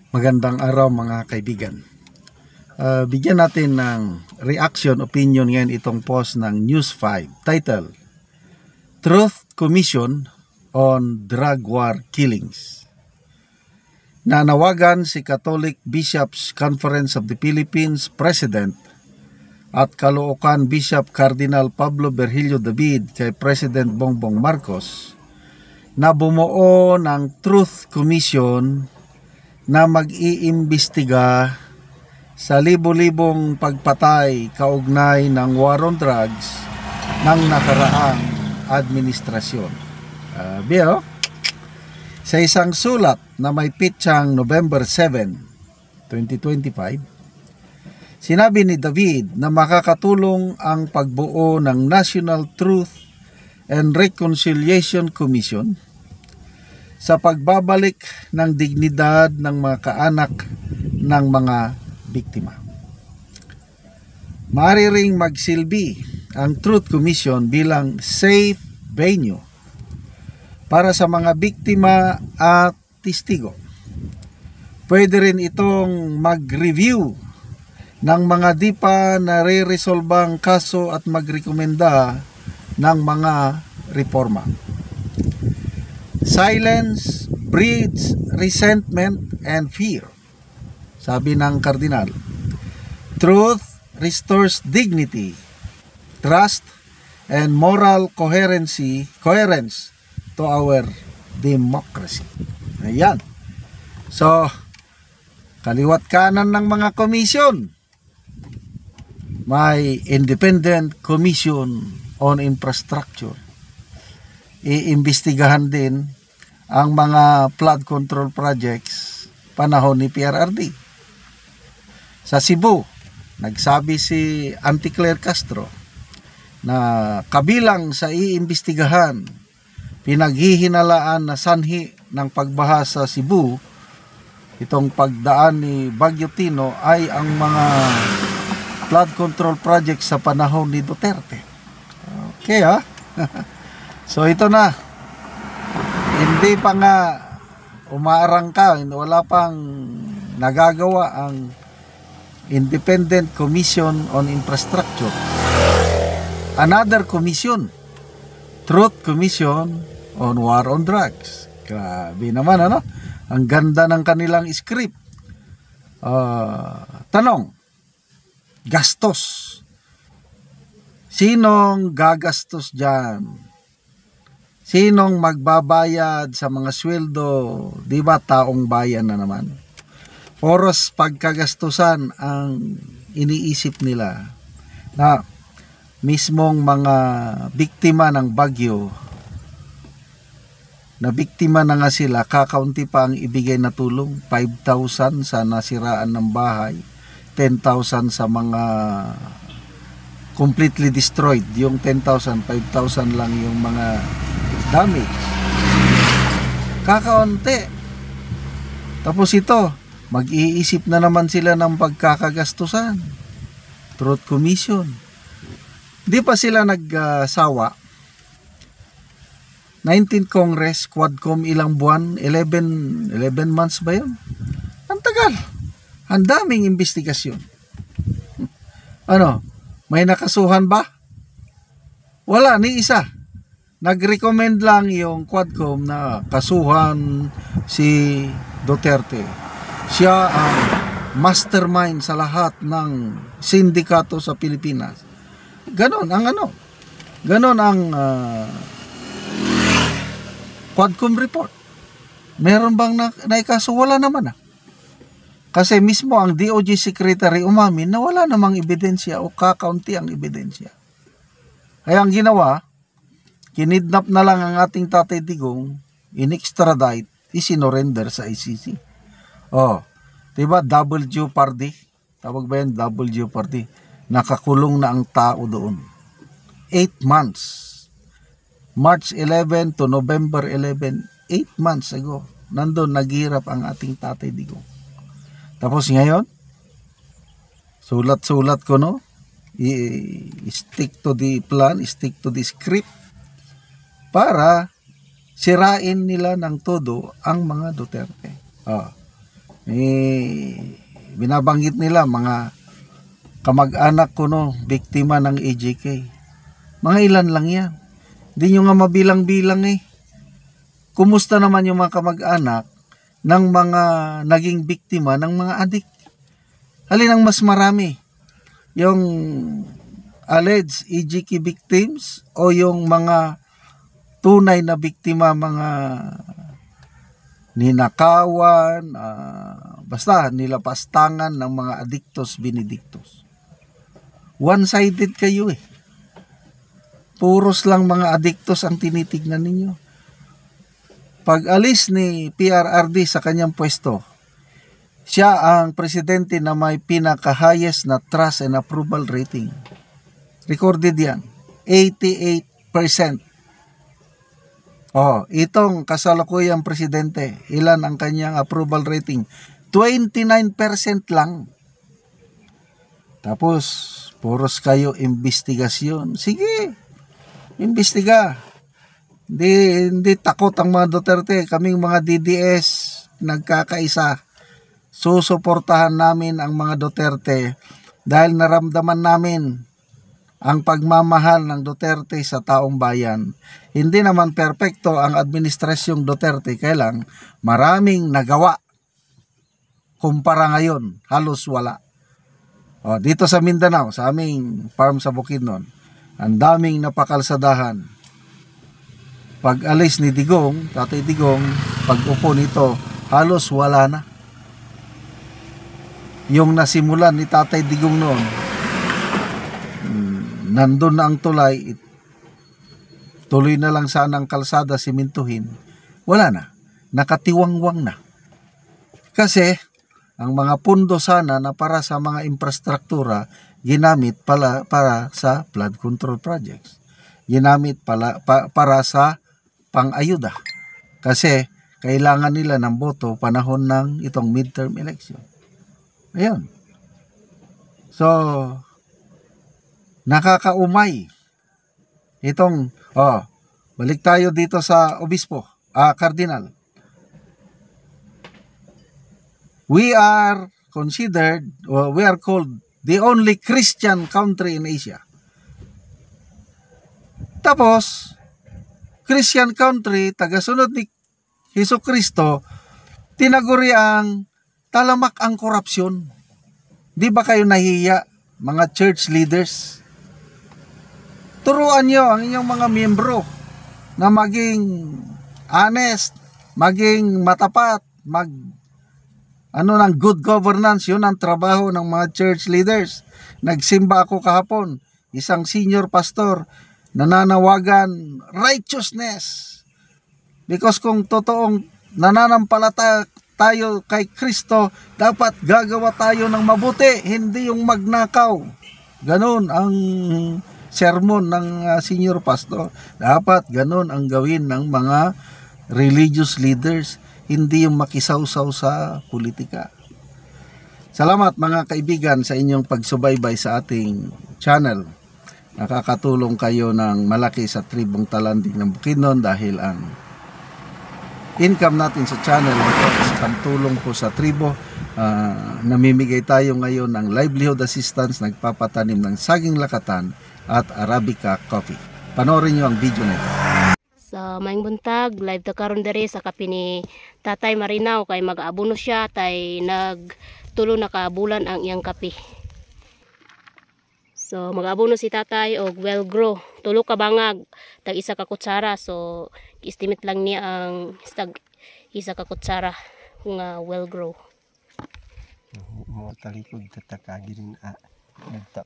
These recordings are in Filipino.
Magandang araw mga kaibigan. Bigyan natin ng reaction, opinion ngayon itong post ng News 5. Title, Truth Commission on Drug War Killings. Nanawagan si Catholic Bishops Conference of the Philippines President at Caloocan Bishop Cardinal Pablo Virgilio David kay President Bongbong Marcos na bumuo ng Truth Commission na mag-iimbestiga sa libo-libong pagpatay kaugnay ng war on drugs ng nakaraang administrasyon. Sa isang sulat na may pitsang November 7, 2025, sinabi ni David na makakatulong ang pagbuo ng National Truth and Reconciliation Commission sa pagbabalik ng dignidad ng mga kaanak ng mga biktima. Maaari ring magsilbi ang Truth Commission bilang safe venue para sa mga biktima at testigo. Pwede rin itong mag-review ng mga di pa nare-resolbang kaso at magrekomenda ng mga reforma. Silence breeds resentment and fear. Sabi ng kardinal, truth restores dignity, trust, and moral coherence to our democracy. Ayan. So, kaliwat kanan ng mga komisyon, may Independent Commission on Infrastructure. Iimbestigahan din ang mga flood control projects panahon ni PRRD. Sa Cebu, nagsabi si Auntie Claire Castro na kabilang sa iimbestigahan, pinaghihinalaan na sanhi ng pagbaha sa Cebu, itong pagdaan ni Bagyo Tino ay ang mga flood control project sa panahon ni Duterte. Okay ha? So ito na. Hindi pa nga umaarang ka, wala pang nagagawa ang Independent Commission on Infrastructure. Another commission, Truth Commission on War on Drugs. Grabe naman, ano? Ang ganda ng kanilang script. Tanong, gastos. Sinong gagastos dyan? Sinong magbabayad sa mga sweldo? Di ba taong bayan na naman? Oras pagkagastusan ang iniisip nila na mismong mga biktima ng bagyo, na biktima na nga sila, kakaunti pa ang ibigay na tulong, 5,000 sa nasiraan ng bahay, 10,000 sa mga completely destroyed, yung 10,000, 5,000 lang yung mga damage. Kakaunti. Tapos ito, mag-iisip na naman sila ng pagkakagastusan. Truth Commission. Di pa sila nagsawa. 19th Congress, Quadcom, ilang buwan? 11 months ba yun? Ang tagal. Ang daming investigasyon. Ano? May nakasuhan ba? Wala, ni isa. Nag-recommend lang yung Quadcom na kasuhan si Duterte. Siya ang mastermind sa lahat ng sindikato sa Pilipinas. Ganon ang ano. Ganon ang Quadcom report. Meron bang naikaso? Wala naman. Kasi mismo ang DOJ Secretary umamin na wala namang ebidensya o kakaunti ang ebidensya. Kaya ang ginawa, kinidnap na lang ang ating Tatay Digong, in-extradite, isinorender sa ICC. Diba double jeopardy? Tawag ba yan? Double jeopardy. Nakakulong na ang tao doon. 8 months. March 11 to November 11, 8 months ago. Nandun, naghirap ang ating Tatay Digong. Tapos ngayon, sulat-sulat ko, no? I-stick to the plan, stick to the script para sirain nila ng todo ang mga Duterte. Binabanggit nila mga kamag-anak ko no, biktima ng AJK. Mga ilan lang yan. Hindi nyo nga mabilang-bilang eh. Kumusta naman yung mga kamag-anak ng mga naging biktima ng mga adik? Alin ang mas marami? Yung alleged AJK victims o yung mga tunay na biktima, mga ninakawan, basta nilapastangan ng mga adictos benedictos? One-sided kayo eh. Puros lang mga adictos ang tinitignan ninyo. Pag alis ni PRRD sa kanyang pwesto, siya ang presidente na may pinaka-highest na trust and approval rating. Recorded yan. 88%. Itong kasalukuyang presidente, ilan ang kanyang approval rating? 29% lang. Tapos, puros kayo investigasyon. Sige, imbestiga. Hindi takot ang mga Duterte. Kaming mga DDS, nagkakaisa. Susuportahan namin ang mga Duterte dahil naramdaman namin ang pagmamahal ng Duterte sa taong bayan. Hindi naman perpekto ang administrasyong Duterte, kailang maraming nagawa. Kumpara ngayon, halos wala. Dito sa Mindanao, sa aming farm sa Bukidnon, ang daming napakalsadahan. Pag alis ni Digong, Tatay Digong, pag upo nito, halos wala na. Yung nasimulan ni Tatay Digong noon, nandun na ang tulay, tuloy na lang sana ang kalsada, simintuhin, wala na, nakatiwangwang na. Kasi ang mga pundo sana na para sa mga infrastruktura, ginamit para sa flood control projects. Ginamit para sa pang-ayuda. Kasi kailangan nila ng boto panahon ng itong midterm election. Ayun. So, nakakaumay. Itong, balik tayo dito sa obispo, cardinal. We are considered, we are called the only Christian country in Asia. Tapos, Christian country, tagasunod ni Jesucristo, tinaguri ang talamak ang korupsyon. Di ba kayo nahiya, mga church leaders? Turuan nyo ang inyong mga miyembro na maging honest, maging matapat, ng good governance. Yun ang trabaho ng mga church leaders. Nagsimba ako kahapon, isang senior pastor, nananawagan righteousness. Because kung totoong nananampalataya tayo kay Kristo, dapat gagawa tayo ng mabuti, hindi yung magnakaw. Ganon ang sermon ng senior pastor. Dapat ganon ang gawin ng mga religious leaders, hindi yung makisawsaw sa politika. Salamat mga kaibigan sa inyong pagsubaybay sa ating channel. Nakakatulong kayo ng malaki sa tribong Talanding ng Bukidnon dahil ang income natin sa channel is pantulong po sa tribo. Namimigay tayo ngayon ng livelihood assistance, nagpapatanim ng saging lakatan at Arabica coffee. Panoorin nyo ang video na ito. Sa maing buntag, live ta karon diri sa kape ni Tatay Marinaw kay mag-aabono siya tay nagtulo na ka bulan ang iyang kape. So mag-aabono si Tatay og well grow, tulo ka bangag, tag isa ka kutsara. So estimate lang niya ang tag isa ka kutsara nga well grow. Mo talikod tatakagin nagtap.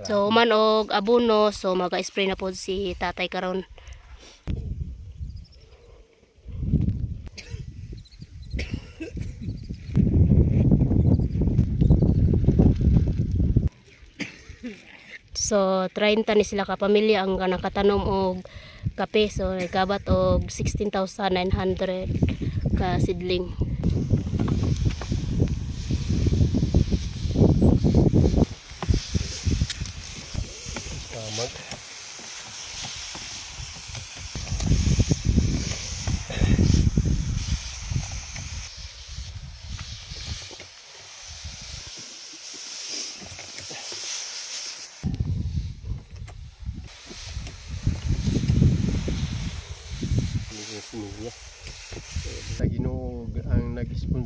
So man og abono, so maga-spray na pod si Tatay karon. So 30 ni sila ka pamilya ang nakatanom og kape, so nagabat og 16,900 ka sidling.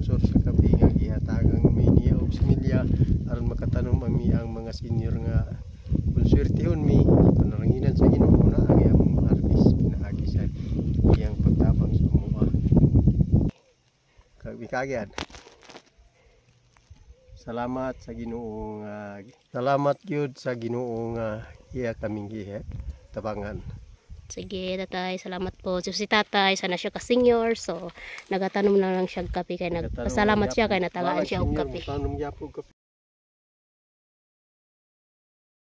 sponsor sa kape nga gihatagang media og similya aron makatanom ami ang mga senior nga kung swertehon mi panaranginan sa Ginoo na ang iyang mga harvest pinaagi sa iyang pagtabang sa mua. Kagyan. Salamat sa Ginoo nga salamat gyud sa Ginoo nga iya kaming tabangan. Sige, tatay, salamat po. So, si tatay, sana siya ka-senior. So, nagatanom na lang siya kape. Kaya nagpasalamat siya kay natagaan siya og kape. Tanom niya po kape.